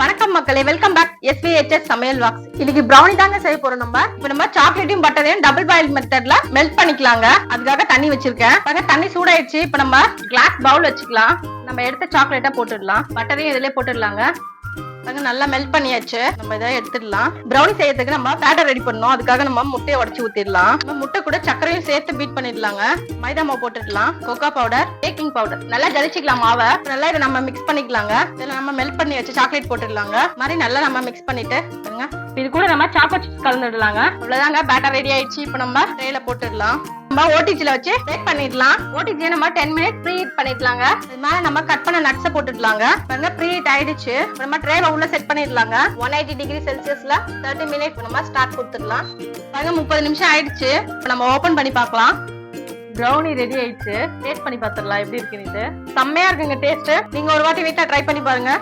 வணக்கம் மக்களே, welcome back SVHS சமையல் வாக்ஸ். இன்னைக்கு ப்ரௌனி தாங்க செய்ய போறோம். நம்ம சாக்லேட்டையும் பட்டரையும் டபுள் பாயில் மெத்தட்ல மெல்ட் பண்ணிக்கலாங்க. அதுக்காக தண்ணி வச்சிருக்கேன். தண்ணி சூடாயிடுச்சு. இப்ப நம்ம கிளாஸ் பவுல் வச்சுக்கலாம். நம்ம எடுத்த சாக்லேட்டா போட்டுடலாம். பட்டரையும் இதுலயே போட்டுடலாங்க. நல்லா மெல்ட் பண்ணியாச்சு. நம்ம இதை எடுத்துடலாம். ப்ரௌனி செய்யறதுக்கு நம்ம பேட்டர் ரெடி பண்ணணும். அதுக்காக நம்ம முட்டையை உடச்சு ஊத்திடலாம். நம்ம முட்டை கூட சக்கரையும் சேர்த்து பீட் பண்ணிடலாங்க. மைதா மாவு போட்டுடலாம். கொக்கோ பவுடர், பேக்கிங் பவுடர் நல்லா ஜலிச்சுக்கலாம் மாவை. நல்லா இதை நம்ம மிக்ஸ் பண்ணிக்கலாங்க. இதுல நம்ம மெல்ட் பண்ணி வச்சு சாக்லேட் போட்டுடலாங்க. மாதிரி நல்லா நம்ம மிக்ஸ் பண்ணிட்டு இது கூட நம்ம சாக்கோ சிப்ஸ் கலந்துடலாங்க. அவ்வளவுதாங்க, பேட்டர் ரெடி ஆயிடுச்சு. இப்ப நம்ம ட்ரேல போட்டுடலாம். நம்ம ஓடிஜில வச்சு பேக் பண்ணிடலாம். ஓடிஜியை நம்ம 10 மினிட்ஸ் ப்ரீ ஹீட் பண்ணிடலாங்க. இது மேல நம்ம கட் பண்ண நட்ஸை போட்டுடலாங்க. பாருங்க, ப்ரீ ஹீட் ஆயிடுச்சு. நம்ம ட்ரேல உள்ள செட் பண்ணிடலாங்க. 180 டிகிரி செல்சியஸ்ல 30 மினிட்ஸ் நம்ம ஸ்டார்ட் கொடுத்துடலாம். பாருங்க, 30 நிமிஷம் ஆயிடுச்சு. இப்ப நம்ம ஓபன் பண்ணி பார்க்கலாம். ப்ரௌனி ரெடி ஆயிடுச்சு. டேஸ்ட் பண்ணி பார்த்துடலாம் எப்படி இருக்குன்னு. செம்மையா இருக்குங்க டேஸ்ட். நீங்க ஒரு வாட்டி வீட்டுல ட்ரை பண்ணி பாருங்க.